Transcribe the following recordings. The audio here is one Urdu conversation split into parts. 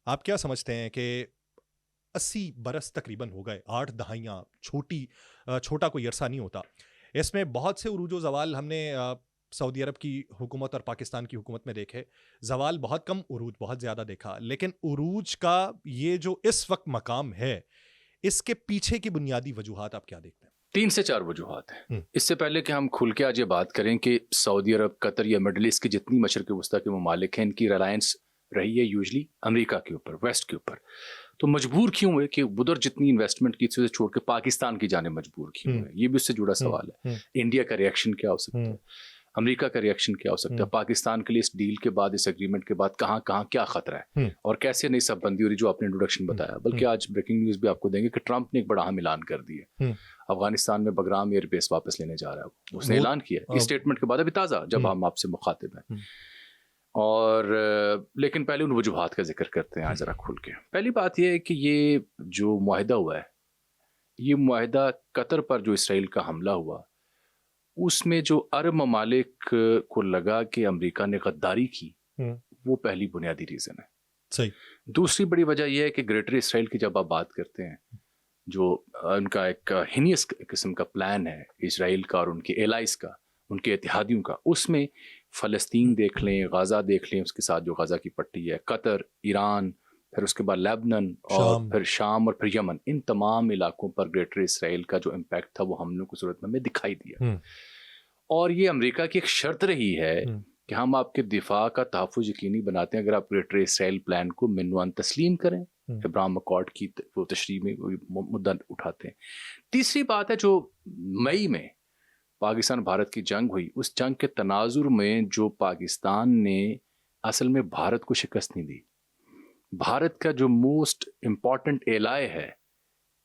آپ کیا سمجھتے ہیں کہ 80 برس تقریباً ہو گئے، 8 دہائیاں چھوٹا کوئی عرصہ نہیں ہوتا. اس میں بہت سے عروج و زوال ہم نے سعودی عرب کی حکومت اور پاکستان کی حکومت میں دیکھے. زوال بہت کم، عروج بہت زیادہ دیکھا. لیکن عروج کا یہ جو اس وقت مقام ہے، اس کے پیچھے کی بنیادی وجوہات آپ کیا دیکھتے ہیں؟ 3 سے 4 وجوہات ہیں. اس سے پہلے کہ ہم کھل کے آج یہ بات کریں کہ سعودی عرب، قطر یا مڈل ایسٹ کی جتنی مشرق وسطیٰ کے ممالک ہیں، ان کی ریلائنس رہی ہے یوزلی امریکہ کے اوپر، ویسٹ کے اوپر. تو مجبور کیوں ہوئے کہ ادھر جتنی انویسٹمنٹ کی سے چھوڑ کے پاکستان کی جانب مجبور کیوں ہوئے؟ یہ بھی اس سے جڑا سوال ہے. انڈیا کا ریئیکشن کیا ہو سکتا ہے؟ امریکہ کا ریئیکشن کیا ہو سکتا ہے؟ پاکستان کے لیے اس ڈیل کے بعد، اس ایگریمنٹ کے بعد کہاں کیا خطرہ ہے اور کیسے نئی سب بندی ہو رہی، جو آپ نے انٹروڈکشن بتایا. بلکہ آج بریکنگ نیوز بھی آپ کو دیں گے کہ ٹرمپ نے ایک بڑا اہم اعلان کر دیا، افغانستان میں بگرام ایئر بیس واپس لینے جا رہا ہے. اس نے اعلان کیا اس اسٹیٹمنٹ کے بعد، ابھی تازہ جب ہم آپ سے مخاطب ہیں. اور لیکن پہلے ان وجوہات کا ذکر کرتے ہیں آج ذرا کھل کے. پہلی بات یہ ہے کہ یہ جو معاہدہ ہوا ہے، یہ معاہدہ قطر پر جو اسرائیل کا حملہ ہوا، اس میں جو عرب ممالک کو لگا کہ امریکہ نے غداری کی، وہ پہلی بنیادی ریزن ہے. صحیح. دوسری بڑی وجہ یہ ہے کہ گریٹر اسرائیل کی جب آپ بات کرتے ہیں، جو ان کا ایک ہینیس قسم کا پلان ہے اسرائیل کا اور ان کے ایلائز کا، ان کے اتحادیوں کا، اس میں فلسطین دیکھ لیں، غزہ دیکھ لیں، اس کے ساتھ جو غزہ کی پٹی ہے، قطر، ایران، پھر اس کے بعد لیبنان اور پھر شام اور پھر یمن، ان تمام علاقوں پر گریٹر اسرائیل کا جو امپیکٹ تھا وہ حملوں کی صورت میں ہمیں دکھائی دیا. اور یہ امریکہ کی ایک شرط رہی ہے کہ ہم آپ کے دفاع کا تحفظ یقینی بناتے ہیں اگر آپ گریٹر اسرائیل پلان کو منوان تسلیم کریں. ابراہم اکارڈ کی وہ تشریح میں مدعا اٹھاتے ہیں. تیسری بات ہے، جو مئی میں پاکستان بھارت کی جنگ ہوئی، اس جنگ کے تناظر میں جو پاکستان نے اصل میں بھارت کو شکست نہیں دی. بھارت کا جو موسٹ امپورٹنٹ ایلائے ہے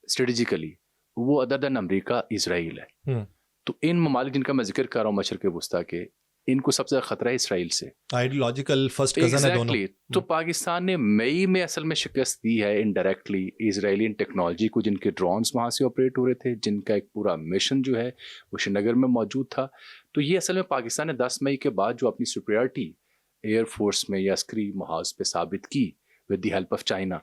اسٹریٹجیکلی، وہ ادر دین امریکہ اسرائیل ہے. تو ان ممالک جن کا میں ذکر کر رہا ہوں مشرق وسطیٰ کے، ان کو سب سے زیادہ خطرہ ہے اسرائیل سے. آئیڈیولوجیکل فرسٹ کزن ہے دونوں. تو پاکستان نے مئی میں اصل میں شکست دی ہے انڈائریکٹلی اسرائیلی ٹیکنالوجی کو، جن کے ڈرونز وہاں سے آپریٹ ہو رہے تھے، جن کا ایک پورا مشن جو ہے وہ شری نگر میں موجود تھا. تو یہ اصل میں پاکستان نے 10 مئی کے بعد جو اپنی سپریورٹی ایئر فورس میں یا عسکری محاذ پہ ثابت کی with the help of China.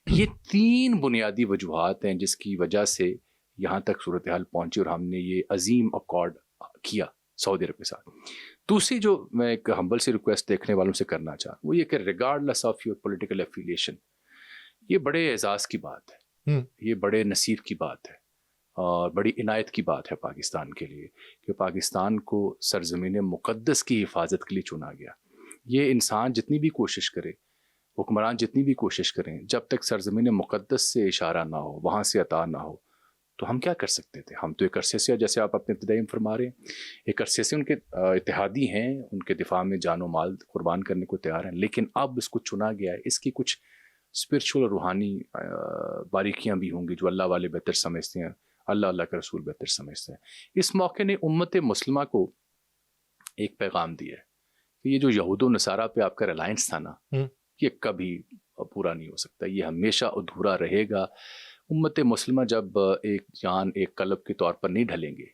یہ 3 بنیادی وجوہات ہیں جس کی وجہ سے یہاں تک صورتحال پہنچی اور ہم نے یہ عظیم اکارڈ کیا سعودی عرب کے ساتھ. دوسری جو میں ایک ہمبل سی ریکویسٹ دیکھنے والوں سے کرنا چاہوں وہ یہ کہ regardless of your political affiliation, یہ بڑے اعزاز کی بات ہے، یہ بڑے نصیب کی بات ہے اور بڑی عنایت کی بات ہے پاکستان کے لیے کہ پاکستان کو سرزمین مقدس کی حفاظت کے لیے چنا گیا. یہ انسان جتنی بھی کوشش کرے، حکمران جتنی بھی کوشش کریں، جب تک سرزمین مقدس سے اشارہ نہ ہو، وہاں سے عطا نہ ہو، تو ہم کیا کر سکتے تھے؟ ہم تو ایک عرصے سے، جیسے آپ اپنے ابتدائی میں فرما رہے ہیں، ایک عرصے سے ان کے اتحادی ہیں، ان کے دفاع میں جان و مال قربان کرنے کو تیار ہیں. لیکن اب اس کو چنا گیا ہے. اس کی کچھ اسپرچول اور روحانی باریکیاں بھی ہوں گی جو اللہ والے بہتر سمجھتے ہیں، اللہ کا رسول بہتر سمجھتے ہیں. اس موقع نے امت مسلمہ کو ایک پیغام دیا ہے کہ یہ جو یہود و نصارہ پہ آپ کا ریلائنس تھا نا، یہ کبھی پورا نہیں ہو سکتا، یہ ہمیشہ ادھورا رہے گا. امت مسلمہ جب ایک جان، ایک قلب کے طور پر نہیں ڈھلیں گے،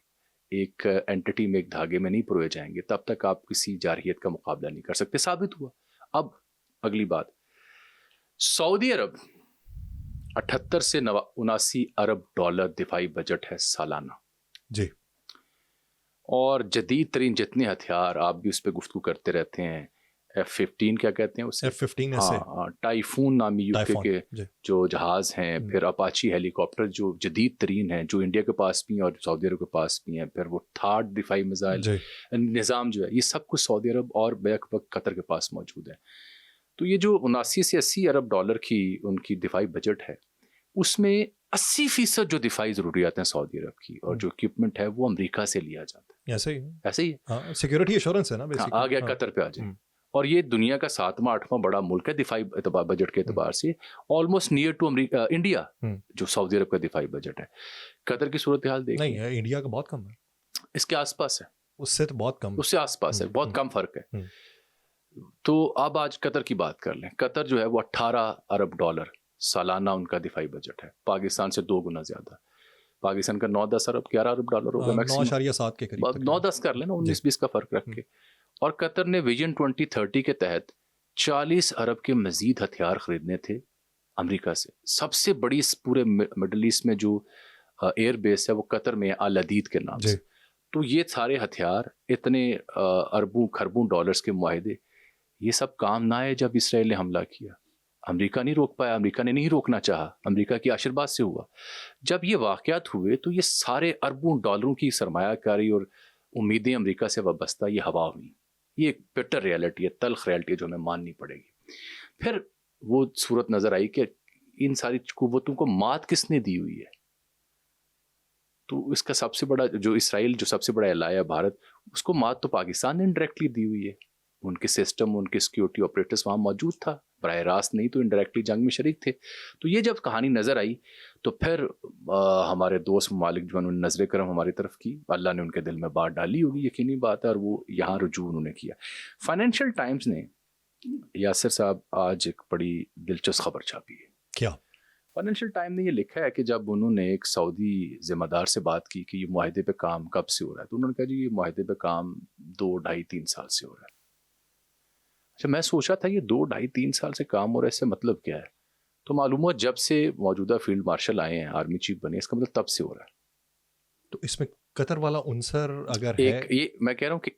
ایک اینٹی میں، ایک دھاگے میں نہیں پروئے جائیں گے، تب تک آپ کسی جارحیت کا مقابلہ نہیں کر سکتے. ثابت ہوا. اب اگلی بات، سعودی عرب 78 سے 79 ارب ڈالر دفاعی بجٹ ہے سالانہ. جی. اور جدید ترین جتنے ہتھیار، آپ بھی اس پہ گفتگو کرتے رہتے ہیں، F-15 کیا کہتے ہیں اسے، F-15 ہاں، ٹائفون نامی یوکے کے جو جہاز ہیں، پھر اپاچی ہیلی کاپٹر جو جدید ترین ہیں، جو انڈیا کے پاس بھی ہیں اور سعودی عرب کے پاس بھی ہیں، پھر وہ تھارڈ دفاعی میزائل نظام جو ہے، یہ سب کچھ سعودی عرب اور بیک وقت قطر کے پاس موجود ہے. تو یہ جو 79 سے 80 ارب ڈالر کی ان کی دفاعی بجٹ ہے، اس میں 80% جو دفاعی ضروریات ہیں سعودی عرب کی اور جو اکوپمنٹ ہے وہ امریکہ سے لیا جاتا ہے. ایسے ہی ہے، سیکورٹی ایشورنس ہے نا. آ گیا قطر پہ آ جائے. اور یہ دنیا کا 7واں 8واں بڑا ملک ہے دفاعی بجٹ کے اعتبار سے، آلموسٹ نیئر ٹو انڈیا جو سعودی عرب کا دفاعی بجٹ ہے. قطر کی صورتحال دیکھ، نہیں، انڈیا کا بہت کم ہے، اس کے آس پاس ہے، اس سے تو بہت کم، اس سے آس پاس ہے، بہت کم فرق ہے. تو اب آج قطر کی بات کر لیں. قطر جو ہے وہ 18 ارب ڈالر سالانہ ان کا دفاعی بجٹ ہے، پاکستان سے 2 گنا زیادہ. پاکستان کا 9-10 ارب 11 ارب ڈالر ہوگا میکسیمم، 9.7 کے قریب، 9-10 کر لینا، 19-20 کا فرق رکھ کے. اور قطر نے ویژن 2030 کے تحت 40 ارب کے مزید ہتھیار خریدنے تھے امریکہ سے. سب سے بڑی اس پورے مڈل ایسٹ میں جو ایئر بیس ہے وہ قطر میں العدید کے نام سے. تو یہ سارے ہتھیار، اتنے اربوں کھربوں ڈالرز کے معاہدے، یہ سب کام نہ آئے جب اسرائیل نے حملہ کیا. امریکہ نہیں روک پایا، امریکہ نے نہیں روکنا چاہا، امریکہ کی آشیرواد سے ہوا. جب یہ واقعات ہوئے تو یہ سارے اربوں ڈالروں کی سرمایہ کاری اور امیدیں امریکہ سے وابستہ یہ ہوا ہوئی. یہ ایک بٹر ریالٹی ہے، تلخ ریالٹی ہے جو ہمیں ماننی پڑے گی. پھر وہ صورت نظر آئی کہ ان ساری قوتوں کو مات کس نے دی ہوئی ہے. تو اس کا سب سے بڑا جو اسرائیل جو سب سے بڑا الائے ہے بھارت، اس کو مات تو پاکستان نے انڈائریکٹلی دی ہوئی ہے. ان کے سسٹم، ان کے سیکیورٹی آپریٹرز وہاں موجود تھا، براہ راست نہیں تو انڈائریکٹلی جنگ میں شریک تھے. تو یہ جب کہانی نظر آئی تو پھر ہمارے دوست ممالک جو انہوں نے نظر کرم ہماری طرف کی، اللہ نے ان کے دل میں بات ڈالی ہوگی، یقینی بات ہے، اور وہ یہاں رجوع انہوں نے کیا. فائنینشیل ٹائمز نے، یاسر صاحب، آج ایک بڑی دلچسپ خبر چھاپی ہے. کیا؟ فائنینشیل ٹائم نے یہ لکھا ہے کہ جب انہوں نے ایک سعودی ذمہ دار سے بات کی کہ یہ معاہدے پہ کام کب سے ہو رہا ہے، تو انہوں نے کہا جی یہ معاہدے پہ کام 2 ڈھائی 3 سال سے ہو رہا ہے. اچھا، میں سوچا تھا یہ 2 ڈھائی 3 سال سے کام ہو رہا ہے، اس سے مطلب کیا ہے؟ تو معلوم ہوا جب سے موجودہ فیلڈ مارشل آئے ہیں، آرمی چیف بنے، اس کا مطلب تب سے ہو رہا ہے. تو اس میں قطر والا عنصر اگر ہے، ایک یہ میں کہہ رہا ہوں کہ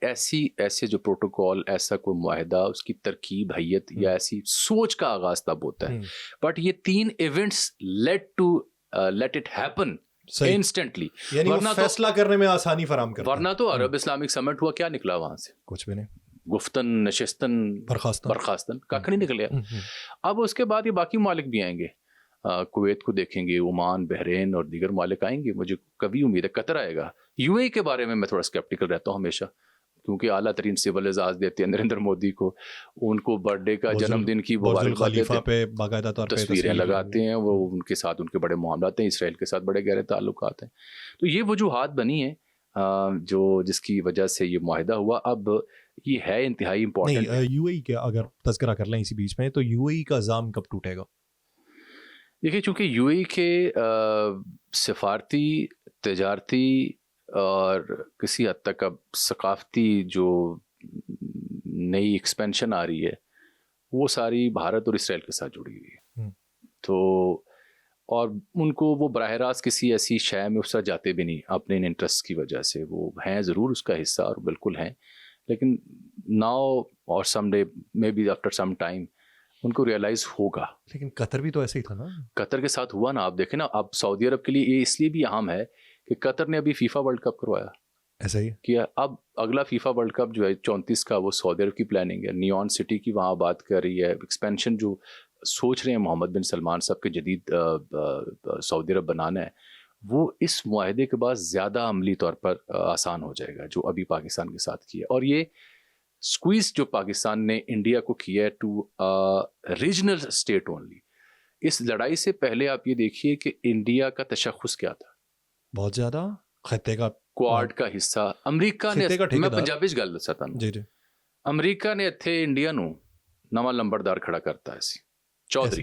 ایسے جو پروٹوکول، ایسا کوئی معاہدہ، اس کی ترکیب، حیت یا ایسی سوچ کا آغاز تب ہوتا ہے. بٹ یہ 3 events late it happen instantly, یعنی وہ فیصلہ کرنے میں آسانی فراہم کرتا ہے. ورنہ تو عرب اسلامک سمٹ ہوا، کیا نکلا وہاں سے؟ کچھ بھی نہیں، گفتن نشستن برخاستن کاکھ نہیں نکلیا. اب اس کے بعد یہ باقی ممالک بھی آئیں گے، کویت کو دیکھیں گے، عمان، بحرین اور دیگر ممالک آئیں گے. مجھے کبھی امید ہے قطر آئے گا. یو اے کے بارے میں تھوڑا اسکیپٹیکل رہتا ہوں ہمیشہ، کیونکہ اعلیٰ ترین سول اعزاز دیتے ہیں نریندر مودی کو، ان کو برتھ ڈے کا، جنم دن کی مبارکباد دیتے ہیں، تصویریں لگاتے ہیں، وہ ان کے ساتھ ان کے بڑے معاملات ہیں، اسرائیل کے ساتھ بڑے گہرے تعلقات ہیں. تو یہ وجوہات بنی ہیں جس کی وجہ سے یہ معاہدہ ہوا. اب یہ ہے انتہائی امپورٹنٹ. یو اے کا اگر تذکرہ کر لیں اسی بیچ میں، تو یو اے کا عزام کب ٹوٹے گا؟ دیکھیے، چونکہ یو اے کے سفارتی، تجارتی اور کسی حد تک اب ثقافتی جو نئی ایکسپینشن آ رہی ہے، وہ ساری بھارت اور اسرائیل کے ساتھ جڑی ہوئی ہے. تو اور ان کو وہ براہ راست کسی ایسی شے میں اس طرح جاتے بھی نہیں اپنے ان انٹرسٹ کی وجہ سے. وہ ہیں ضرور اس کا حصہ، اور بالکل ہیں، لیکن ناؤ اور some day maybe after some time ان کو ریئلائز ہوگا. لیکن قطر بھی تو ایسے ہی تھا نا. قطر کے ساتھ ہوا نا. آپ دیکھیں نا، اب سعودی عرب کے لیے یہ اس لیے بھی اہم ہے کہ قطر نے ابھی فیفا ورلڈ کپ کروایا. ایسا ہی کیا اب اگلا فیفا ورلڈ کپ جو ہے 34 کا، وہ سعودی عرب کی پلاننگ ہے. نیون سٹی کی وہاں بات کر رہی ہے، ایکسپینشن جو سوچ رہے ہیں محمد بن سلمان صاحب کے جدید سعودی عرب بنانا ہے، وہ اس معاہدے کے بعد زیادہ عملی طور پر آسان ہو جائے گا جو ابھی پاکستان کے ساتھ کیا. اور یہ سکویز جو پاکستان نے انڈیا کو کیا ہے ٹو ریجنل اسٹیٹ اونلی، اس لڑائی سے پہلے آپ یہ دیکھیے کہ انڈیا کا تشخص کیا تھا. بہت زیادہ خطے کا، کوارڈ کا حصہ. امریکہ نے، میں پنجابی چ گل دسا تھانوں، جی امریکہ نے اتھے انڈیا نو نواں لمبردار کھڑا کرتا ہے سی چودھری،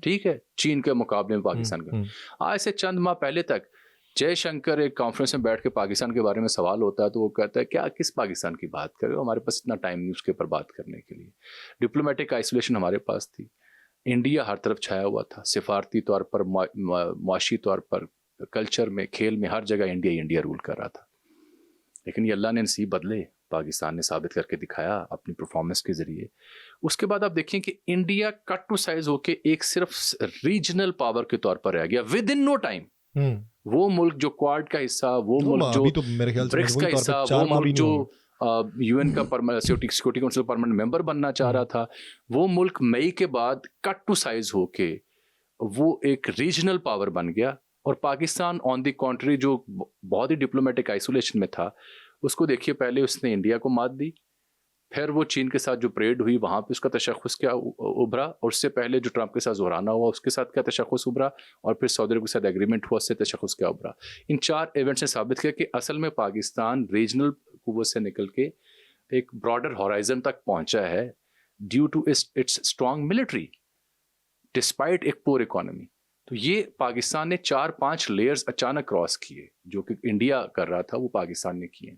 ٹھیک ہے، چین کے مقابلے میں پاکستان کا. آج سے چند ماہ پہلے تک جے شنکر ایک کانفرنس میں بیٹھ کے پاکستان کے بارے میں سوال ہوتا ہے تو وہ کہتا ہے کیا کس پاکستان کی بات کرے، ہمارے پاس اتنا ٹائم نہیں اس کے اوپر بات کرنے کے لیے. ڈپلومیٹک آئسولیشن ہمارے پاس تھی، انڈیا ہر طرف چھایا ہوا تھا، سفارتی طور پر، معاشی طور پر، کلچر میں، کھیل میں، ہر جگہ انڈیا رول کر رہا تھا. لیکن یہ اللہ نے نصیب بدلے، پاکستان نے ثابت کر کے دکھایا اپنی پرفارمنس کے ذریعے. اس کے بعد آپ دیکھیں کہ انڈیا کٹ ٹو سائز ہو کے ایک صرف ریجنل پاور کے طور پر رہ گیا ود ان نو ٹائم. وہ ملک جو کوارڈ کا حصہ، وہ ملک جو برکس کا حصہ، وہ ملک جو یو این کا سیکورٹی کونسل پرماننٹ ممبر بننا چاہ رہا تھا، وہ ملک مئی کے بعد کٹ ٹو سائز ہو کے وہ ایک ریجنل پاور بن گیا. اور پاکستان آن دی کنٹری جو بہت ہی ڈپلومیٹک آئسولیشن میں تھا، اس کو دیکھیے پہلے اس نے انڈیا کو مات دی، پھر وہ چین کے ساتھ جو پریڈ ہوئی وہاں پہ اس کا تشخص کیا ابھرا، اور اس سے پہلے جو ٹرمپ کے ساتھ زہرانہ ہوا اس کے ساتھ کیا تشخص ابھرا، اور پھر سعودی عرب کے ساتھ ایگریمنٹ ہوا، اس سے تشخص کیا ابھرا. ان 4 ایونٹس نے ثابت کیا کہ اصل میں پاکستان ریجنل قوت سے نکل کے ایک براڈر ہورائزن تک پہنچا ہے due to its strong military despite ایک پور اکانومی. تو یہ پاکستان نے 4-5 لیئرز اچانک کراس کیے، جو کہ انڈیا کر رہا تھا وہ پاکستان نے کیے.